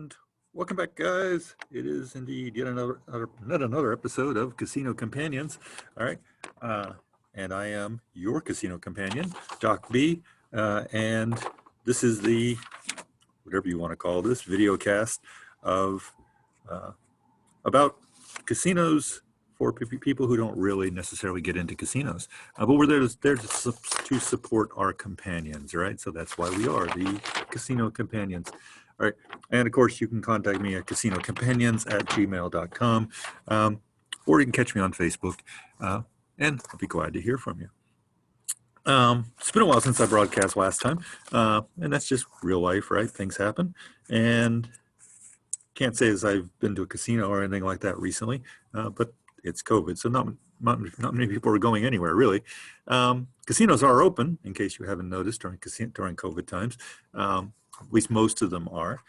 And welcome back, guys. It is indeed yet another episode of Casino Companions. All right. And I am your casino companion, Doc B. And this is the, whatever you want to call this, video cast of about casinos for people who don't really necessarily get into casinos. But we're there to support our companions, right? So that's why we are the Casino Companions. All right. And of course, you can contact me at casinocompanions@gmail.com, or you can catch me on Facebook, and I'll be glad to hear from you. It's been a while since I broadcast last time, and that's just real life, right? Things happen. And can't say as I've been to a casino or anything like that recently, but it's COVID, so not many people are going anywhere, really. Casinos are open, in case you haven't noticed, during COVID times. At least most of them are.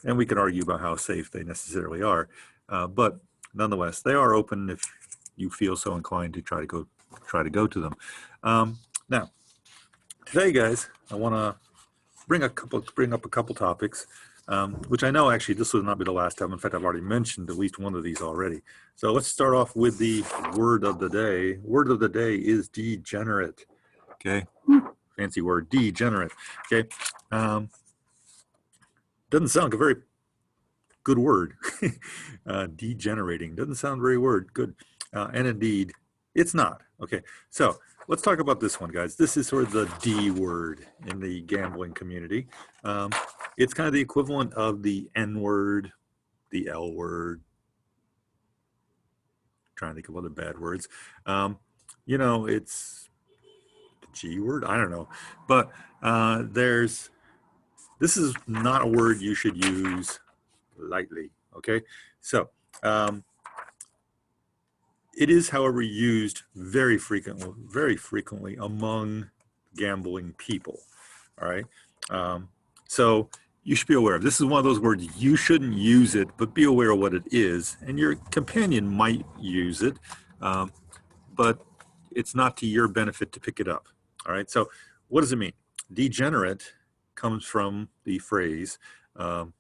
And we can argue about how safe they necessarily are. But nonetheless, they are open if you feel so inclined to try to go to them. Now, today, guys, I want to bring up a couple topics, which I know actually this will not be the last time. In fact, I've already mentioned at least one of these already. So let's start off with the word of the day. Word of the day is degenerate. Okay, fancy word, degenerate. Okay, doesn't sound like a very good word. Degenerating doesn't sound very good, and indeed, it's not. Okay, so let's talk about this one, guys. This is sort of the D word in the gambling community. It's kind of the equivalent of the N word, the L word. Trying to think of other bad words. It's the G word. I don't know, but this is not a word you should use lightly. Okay, so it is, however, used very frequently among gambling people. All right, so you should be aware of. This is one of those words you shouldn't use it, but be aware of what it is. And your companion might use it, but it's not to your benefit to pick it up. All right. So what does it mean? Degenerate comes from the phrase, noun,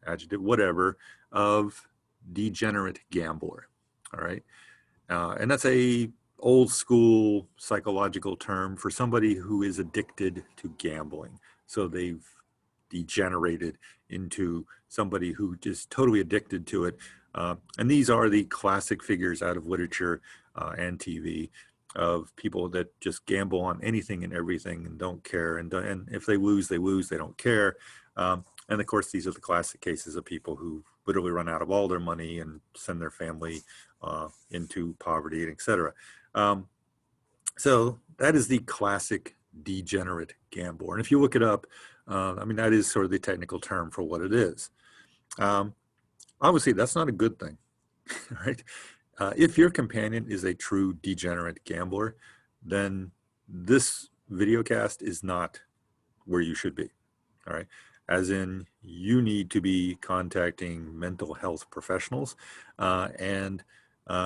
adjective, whatever, of degenerate gambler. All right. And that's a old school psychological term for somebody who is addicted to gambling. So they've degenerated into somebody who just totally addicted to it. And these are the classic figures out of literature and TV of people that just gamble on anything and everything and don't care. And if they lose, they don't care. And of course, these are the classic cases of people who literally run out of all their money and send their family into poverty, etc. So that is the classic degenerate gambler. And if you look it up, that is sort of the technical term for what it is. Obviously, that's not a good thing, right? If your companion is a true degenerate gambler, then this video cast is not where you should be, all right? As in, you need to be contacting mental health professionals, and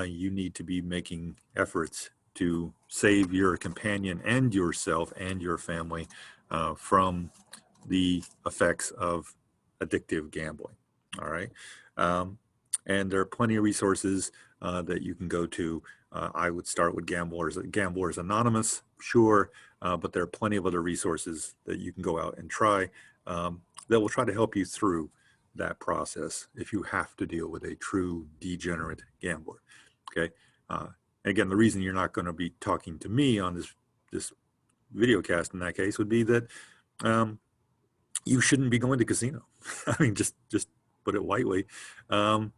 you need to be making efforts to save your companion and yourself and your family from the effects of addictive gambling. All right. And there are plenty of resources that you can go to. I would start with Gamblers Anonymous, sure, but there are plenty of other resources that you can go out and try that will try to help you through that process if you have to deal with a true degenerate gambler. Okay. Again, the reason you're not going to be talking to me on this video cast in that case would be that you shouldn't be going to casino. I mean, just put it lightly. A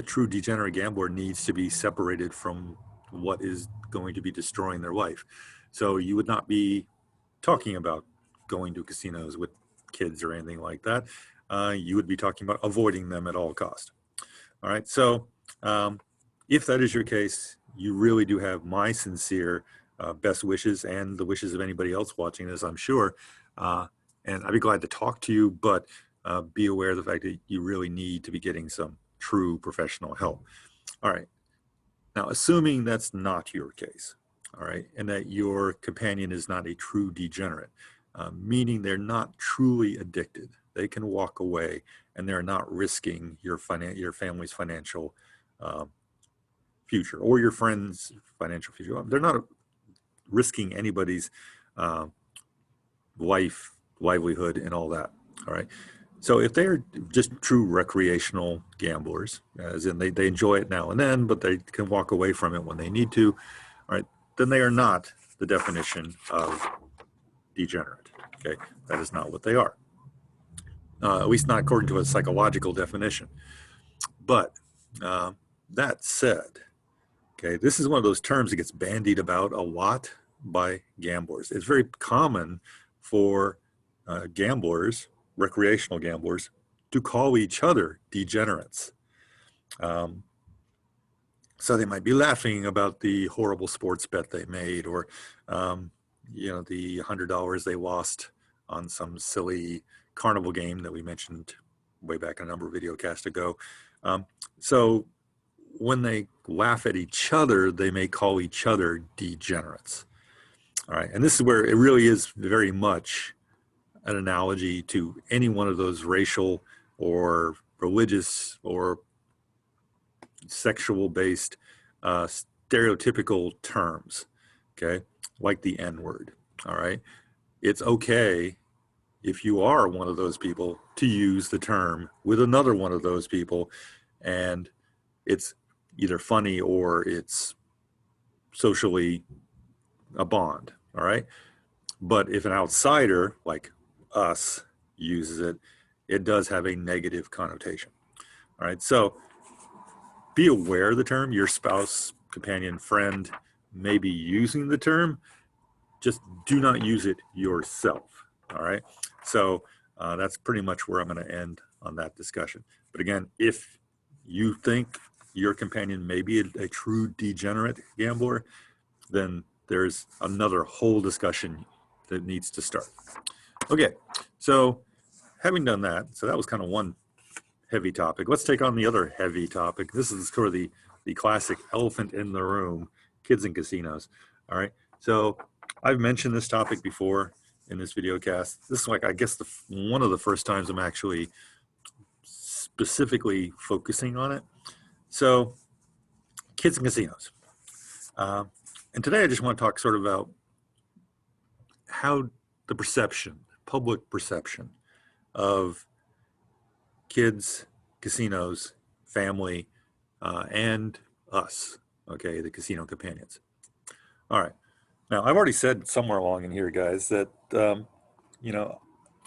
true degenerate gambler needs to be separated from what is going to be destroying their life. So you would not be talking about going to casinos with kids or anything like that. You would be talking about avoiding them at all cost. All right. So if that is your case, you really do have my sincere best wishes and the wishes of anybody else watching this, I'm sure. And I'd be glad to talk to you, but be aware of the fact that you really need to be getting some true professional help. All right. Now, assuming that's not your case, all right, and that your companion is not a true degenerate, meaning they're not truly addicted, they can walk away and they're not risking your family's financial future or your friend's financial future. They're not risking anybody's uh, livelihood and all that. All right. So if they're just true recreational gamblers, as in they enjoy it now and then, but they can walk away from it when they need to, all right, then they are not the definition of degenerate. Okay, that is not what they are. At least not according to a psychological definition. But that said, okay, this is one of those terms that gets bandied about a lot by gamblers. It's very common for gamblers, recreational gamblers, to call each other degenerates. So they might be laughing about the horrible sports bet they made, or the $100 they lost on some silly carnival game that we mentioned way back a number of video casts ago. So when they laugh at each other, they may call each other degenerates. All right, and this is where it really is very much an analogy to any one of those racial or religious or sexual-based stereotypical terms, okay, like the N-word. All right, it's okay if you are one of those people to use the term with another one of those people, and it's either funny or it's socially a bond. All right, but if an outsider like us uses it, it does have a negative connotation. All right, so be aware of the term. Your spouse, companion, friend may be using the term. Just do not use it yourself. All right, so that's pretty much where I'm going to end on that discussion. But again, if you think your companion may be a true degenerate gambler, then there's another whole discussion that needs to start. Okay, so having done that, so that was kind of one heavy topic. Let's take on the other heavy topic. This is sort of the classic elephant in the room, kids in casinos. All right, so I've mentioned this topic before in this video cast. This is like, I guess, one of the first times I'm actually specifically focusing on it. So kids in casinos. And today I just want to talk sort of about how the perception, public perception of kids, casinos, family, and us, okay, the casino companions. All right. Now, I've already said somewhere along in here, guys, that,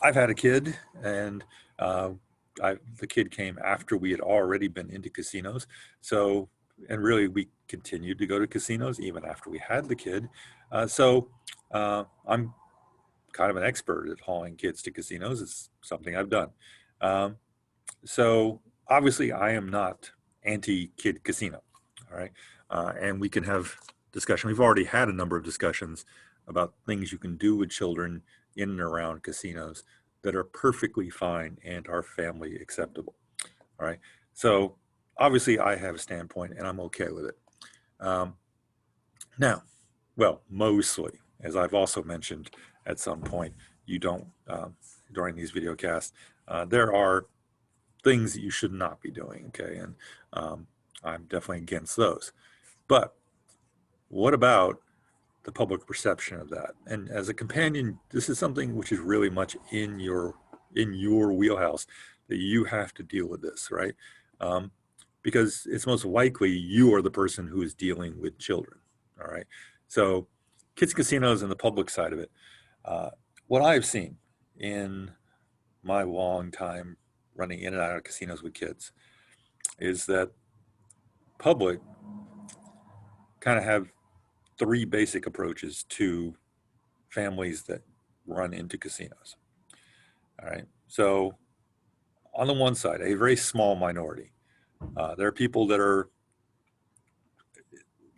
I've had a kid, and the kid came after we had already been into casinos. So, and really, we continued to go to casinos even after we had the kid. So I'm kind of an expert at hauling kids to casinos. It's something I've done. So obviously I am not anti-kid casino, all right? And we can have discussion. We've already had a number of discussions about things you can do with children in and around casinos that are perfectly fine and are family acceptable, all right? So obviously I have a standpoint and I'm okay with it. Now, well, mostly, as I've also mentioned at some point, you don't, during these video casts, there are things that you should not be doing, okay? And I'm definitely against those. But what about the public perception of that? And as a companion, this is something which is really much in your wheelhouse, that you have to deal with this, right? Because it's most likely you are the person who is dealing with children, all right? So kids casinos and the public side of it, what I've seen in my long time running in and out of casinos with kids is that public kind of have three basic approaches to families that run into casinos. All right. So on the one side, a very small minority, there are people that are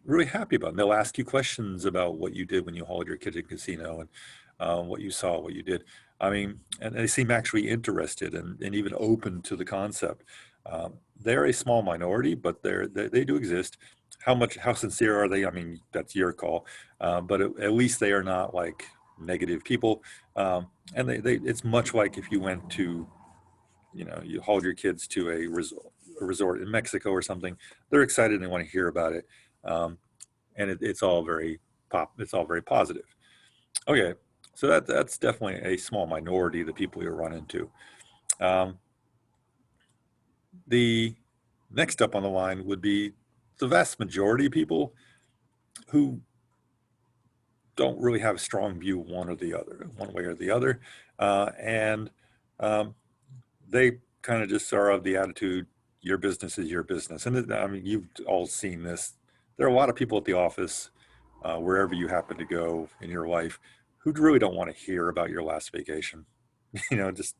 really happy about it. They'll ask you questions about what you did when you hauled your kid to casino and what you saw, what you did. I mean, and they seem actually interested and even open to the concept. They're a small minority, but they do exist. How sincere are they? I mean, that's your call. But at least they are not like negative people. And it's much like if you went to you hauled your kids to a resort in Mexico or something. They're excited and they want to hear about it. And it's all very it's all very positive. Okay, so that's definitely a small minority of the people you run into. Um, the next up on the line would be the vast majority of people who don't really have a strong view one or the other, one way or the other, and um, they kind of just are of the attitude, your business is your business. And I mean, you've all seen this. There are a lot of people at the office, wherever you happen to go in your life, who really don't want to hear about your last vacation. Just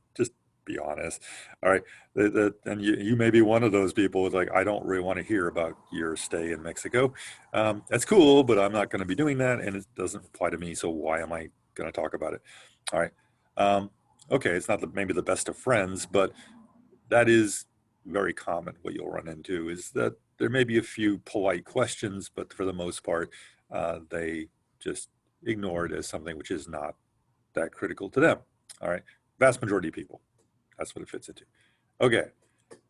be honest. All right. And you may be one of those people who's like, I don't really want to hear about your stay in Mexico. That's cool, but I'm not going to be doing that. And it doesn't apply to me. So why am I going to talk about it? All right. Okay. It's not maybe the best of friends, but that is very common. What you'll run into is that there may be a few polite questions, but for the most part, they just ignore it as something which is not that critical to them. All right. Vast majority of people. That's what it fits into. Okay.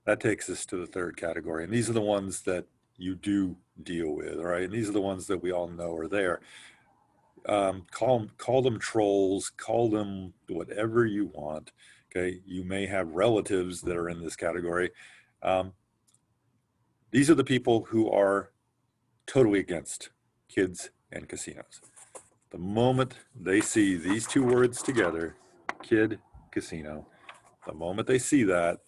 That takes us to the third category. And these are the ones that you do deal with. All right. And these are the ones that we all know are there. Call them trolls, call them whatever you want. Okay. You may have relatives that are in this category. These are the people who are totally against kids and casinos. The moment they see these two words together, kid, casino, the moment they see that,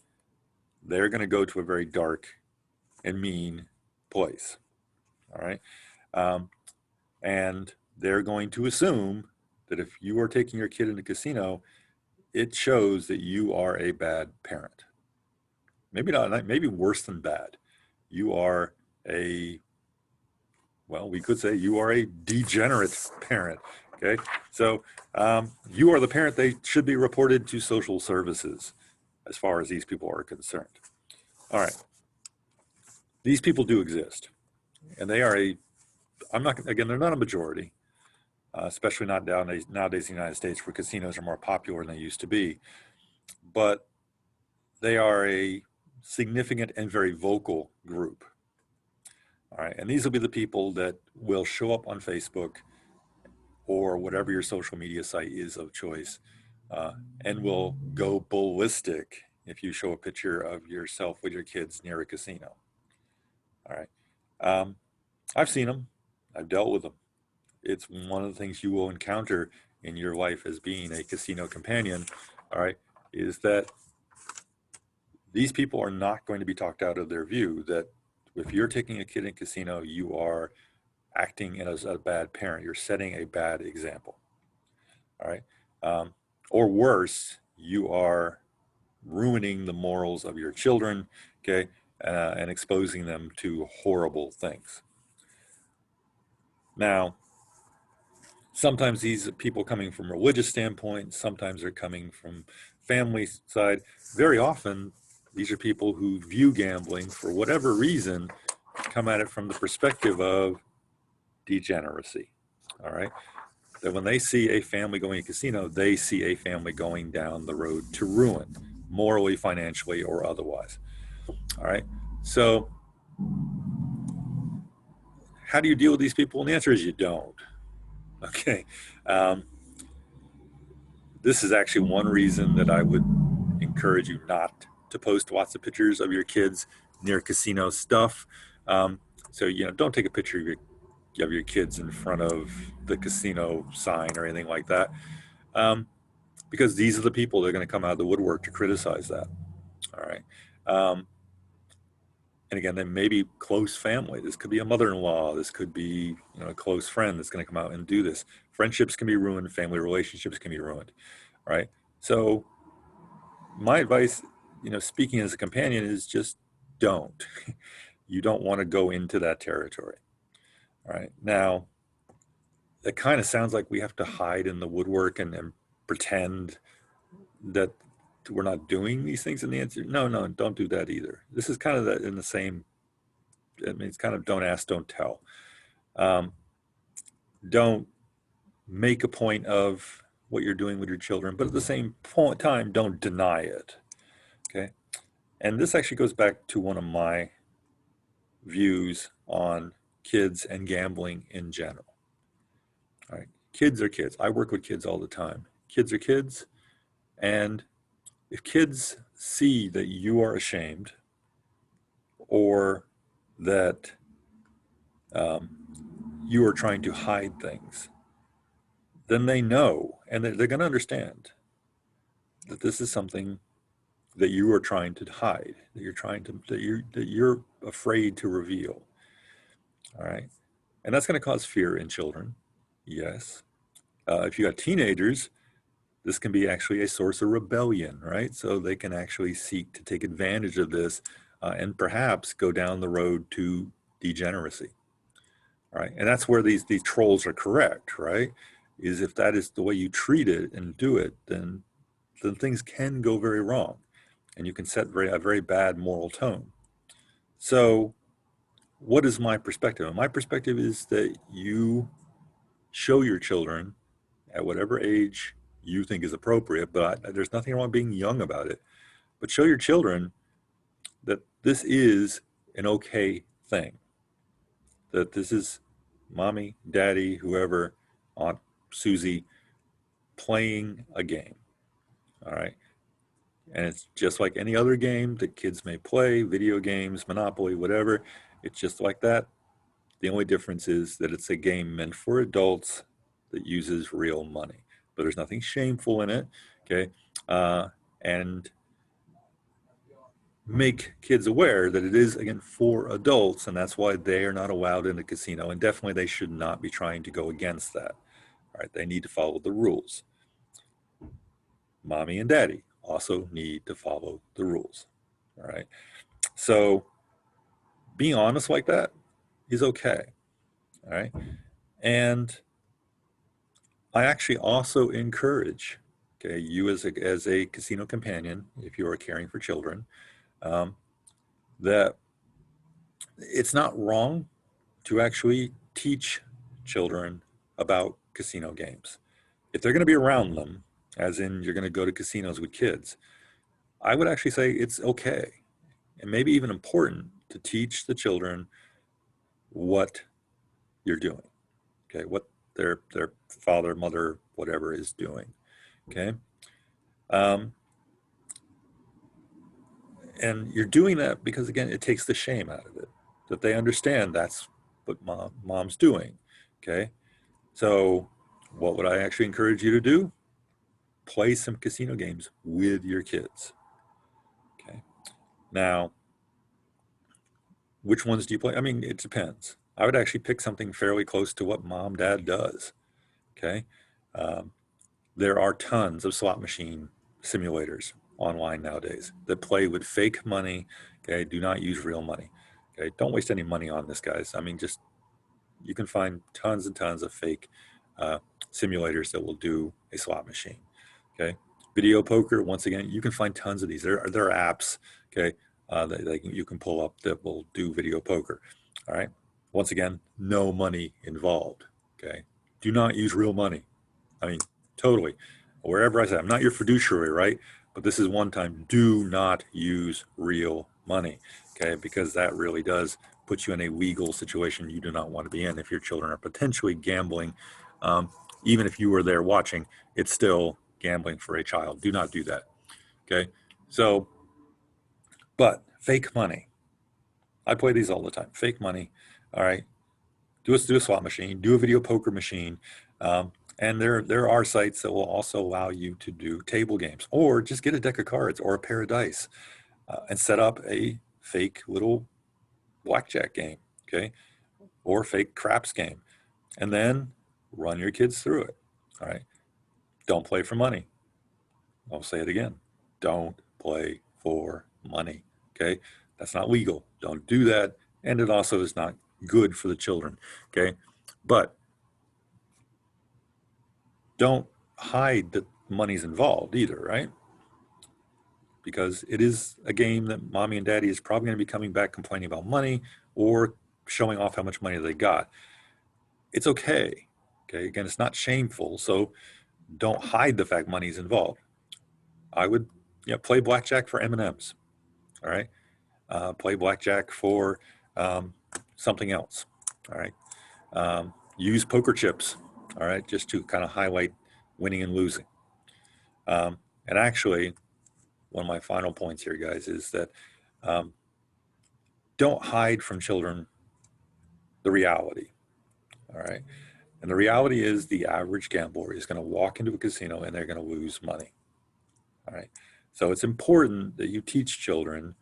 they're going to go to a very dark and mean place. All right. And they're going to assume that if you are taking your kid in a casino, it shows that you are a bad parent. Maybe not, maybe worse than bad. You are we could say you are a degenerate parent. Okay. So you are the parent they should be reported to social services as far as these people are concerned. All right. These people do exist. And they are they're not a majority, especially not nowadays in the United States where casinos are more popular than they used to be. But they are a significant and very vocal group. All right. And these will be the people that will show up on Facebook or whatever your social media site is of choice, and will go ballistic if you show a picture of yourself with your kids near a casino. All right. I've seen them. I've dealt with them. It's one of the things you will encounter in your life as being a casino companion, all right, is that these people are not going to be talked out of their view that if you're taking a kid in a casino, you are acting as a bad parent. You're setting a bad example. All right. Or worse, you are ruining the morals of your children, okay, and exposing them to horrible things. Now, sometimes these are people coming from a religious standpoint, sometimes they're coming from family side. Very often, these are people who view gambling for whatever reason, come at it from the perspective of degeneracy. All right. That when they see a family going to a casino, they see a family going down the road to ruin, morally, financially, or otherwise. All right. So, how do you deal with these people? And the answer is you don't. Okay. This is actually one reason that I would encourage you not to post lots of pictures of your kids near casino stuff. So, don't take a picture of your kids in front of the casino sign or anything like that. Because these are the people that are going to come out of the woodwork to criticize that. All right. And again, they may be close family. This could be a mother-in-law. This could be, a close friend that's going to come out and do this. Friendships can be ruined. Family relationships can be ruined. Right. So my advice, speaking as a companion, is just don't. You don't want to go into that territory. All right. Now, it kind of sounds like we have to hide in the woodwork and pretend that we're not doing these things. And the answer, no, don't do that either. This is kind of in the same, it's kind of don't ask, don't tell. Don't make a point of what you're doing with your children, but at the same time, don't deny it. okay? And this actually goes back to one of my views on kids and gambling in general. All right, kids are kids. I work with kids all the time. Kids are kids, and if kids see that you are ashamed or that um, you are trying to hide things, then they know, and they're going to understand that this is something that you are trying to hide, that you're afraid to reveal. All right, and that's going to cause fear in children. Yes. If you got teenagers, this can be actually a source of rebellion, right? So they can actually seek to take advantage of this and perhaps go down the road to degeneracy, right? And that's where these trolls are correct, right? Is if that is the way you treat it and do it, then things can go very wrong, and you can set a very bad moral tone. So, what is my perspective? And my perspective is that you show your children at whatever age you think is appropriate, but there's nothing wrong being young about it. But show your children that this is an okay thing, that this is mommy, daddy, whoever, Aunt Susie, playing a game. All right. And it's just like any other game that kids may play, video games, Monopoly, whatever. It's just like that. The only difference is that it's a game meant for adults that uses real money. But there's nothing shameful in it. Okay. And make kids aware that it is, again, for adults, and that's why they are not allowed in the casino. And definitely they should not be trying to go against that. All right. They need to follow the rules. Mommy and daddy also need to follow the rules. All right. So being honest like that is okay. All right. And I actually also encourage, okay, you as a casino companion, if you are caring for children, um, that it's not wrong to actually teach children about casino games. If they're going to be around them, as in you're going to go to casinos with kids, I would actually say it's okay and maybe even important to teach the children what you're doing, okay, what their father, mother, whatever is doing, okay. Um, and you're doing that because, again, it takes the shame out of it, that they understand that's what mom's doing, okay. So what would I actually encourage you to do? Play some casino games with your kids, okay. Now, which ones do you play? I mean, it depends. I would actually pick something fairly close to what mom, dad does, okay. um, there are tons of slot machine simulators online nowadays that play with fake money, okay. Do not use real money, okay. Don't waste any money on this, guys. I mean, just, you can find tons and tons of fake uh, simulators that will do a slot machine, okay. Video poker, once again, you can find tons of these. There are apps, okay, that you can pull up that will do video poker. All right. Once again, no money involved, okay. Do not use real money. I mean, totally. Wherever I say, I'm not your fiduciary, right? But this is one time. Do not use real money, okay? Because that really does put you in a legal situation you do not want to be in. If your children are potentially gambling, um, even if you were there watching, it's still gambling for a child. Do not do that, okay? So, but fake money. I play these all the time. Fake money, all right? Do a slot machine, do a video poker machine. And there are sites that will also allow you to do table games, or just get a deck of cards or a pair of dice and set up a fake little blackjack game, okay, or fake craps game, and then run your kids through it. All right. Don't play for money. I'll say it again. Don't play for money. Okay. That's not legal. Don't do that. And it also is not good for the children. Okay. But don't hide that money's involved either, right? Because it is a game that mommy and daddy is probably going to be coming back complaining about money or showing off how much money they got. It's okay. Okay. Again, it's not shameful. So don't hide the fact money's involved. I would play blackjack for M&Ms. All right. Play blackjack for something else. All right. Use poker chips. All right. Just to kind of highlight winning and losing. And actually, one of my final points here, guys, is that don't hide from children the reality. All right. And the reality is the average gambler is going to walk into a casino and they're going to lose money. All right. So it's important that you teach children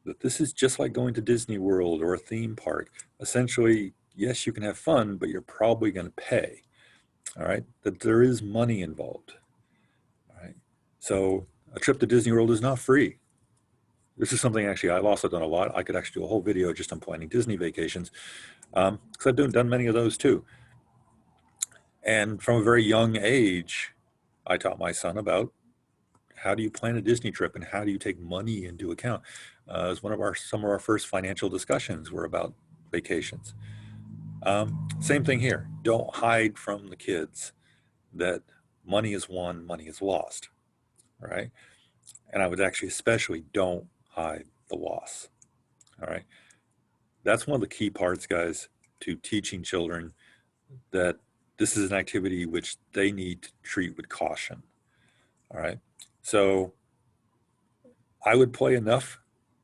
that this is just like going to Disney World or a theme park. Essentially, yes, you can have fun, but you're probably going to pay. All right. That there is money involved. All right. So a trip to Disney World is not free. This is something actually I've also done a lot. I could actually do a whole video just on planning Disney vacations because I've done many of those too. And from a very young age, I taught my son about how do you plan a Disney trip and how do you take money into account. As some of our first financial discussions were about vacations. Same thing here. Don't hide from the kids that money is won, money is lost, right? And I would actually especially don't hide the loss, all right? That's one of the key parts, guys, to teaching children that this is an activity which they need to treat with caution, all right? So I would play enough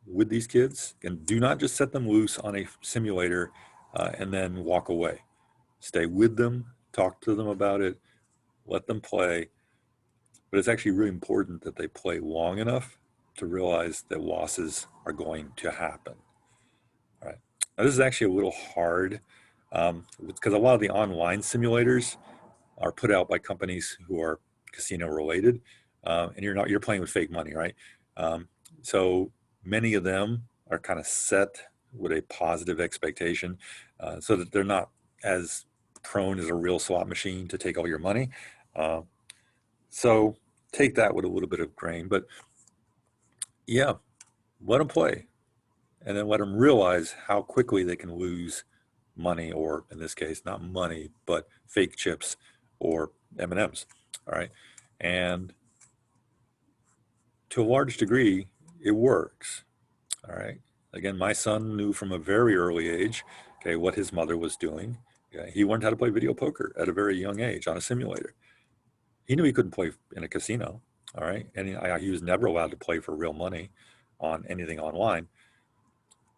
with these kids and do not just set them loose on a simulator and then walk away. Stay with them, talk to them about it, let them play. But it's actually really important that they play long enough to realize that losses are going to happen. All right. Now, this is actually a little hard because a lot of the online simulators are put out by companies who are casino related, and you're playing with fake money, right? So many of them are kind of set with a positive expectation, so that they're not as prone as a real slot machine to take all your money. So take that with a little bit of grain, but yeah, let them play, and then let them realize how quickly they can lose money, or in this case, not money, but fake chips or M&Ms. All right. And to a large degree, it works. All right. Again, my son knew from a very early age, okay, what his mother was doing. Okay? He learned how to play video poker at a very young age on a simulator. He knew he couldn't play in a casino. All right. And he was never allowed to play for real money on anything online,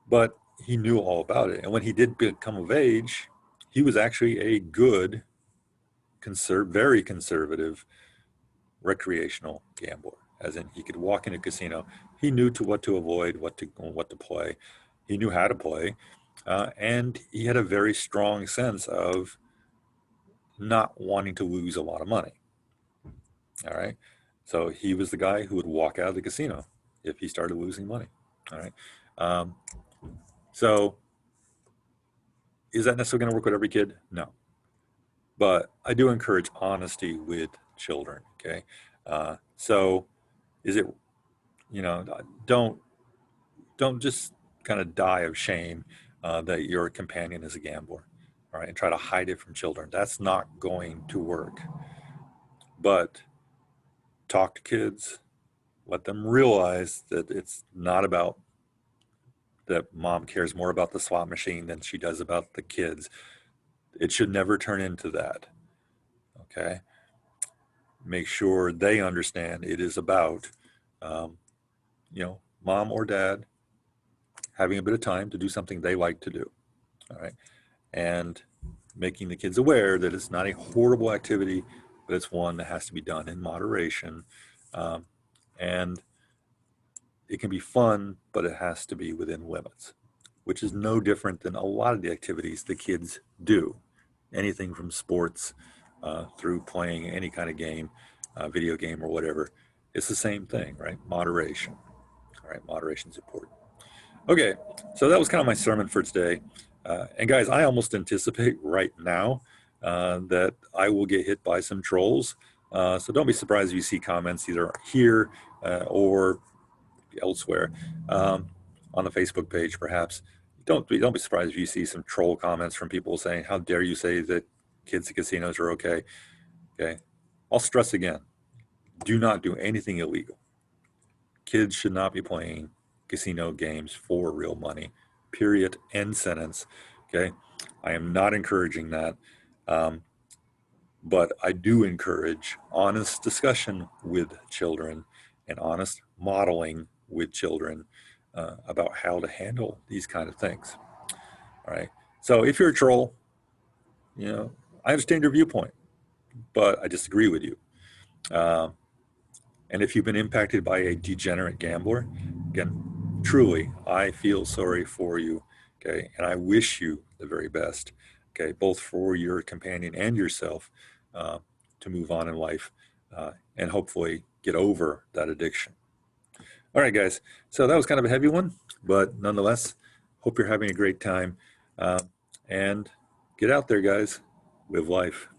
but he knew all about it. And when he did become of age, he was actually a good, very conservative recreational gambler, as in he could walk in a casino. He knew what to avoid, what to play. He knew how to play, and he had a very strong sense of not wanting to lose a lot of money. All right, so he was the guy who would walk out of the casino if he started losing money. All right, so is that necessarily going to work with every kid? No, but I do encourage honesty with children. Okay, so is it, don't just kind of die of shame that your companion is a gambler, all right, and try to hide it from children. That's not going to work. But talk to kids, let them realize that it's not about that mom cares more about the slot machine than she does about the kids. It should never turn into that. Okay. Make sure they understand it is about, mom or dad having a bit of time to do something they like to do. All right. And making the kids aware that it's not a horrible activity, but it's one that has to be done in moderation. And it can be fun, but it has to be within limits, which is no different than a lot of the activities the kids do. Anything from sports through playing any kind of game, video game or whatever. It's the same thing, right? Moderation. All right, moderation is important. Okay, so that was kind of my sermon for today. And guys, I almost anticipate right now that I will get hit by some trolls. So don't be surprised if you see comments either here or elsewhere on the Facebook page, perhaps. Don't be surprised if you see some troll comments from people saying, "How dare you say that kids at casinos are okay?" Okay, I'll stress again: do not do anything illegal. Kids should not be playing casino games for real money, period, end sentence. Okay. I am not encouraging that. Um, but I do encourage honest discussion with children and honest modeling with children about how to handle these kind of things. All right. So if you're a troll, I understand your viewpoint, but I disagree with you. Uh, and if you've been impacted by a degenerate gambler, again, truly, I feel sorry for you. Okay. And I wish you the very best. Okay. Both for your companion and yourself uh, to move on in life and hopefully get over that addiction. All right, guys. So that was kind of a heavy one, but nonetheless, hope you're having a great time. Uh, and get out there, guys. Live life.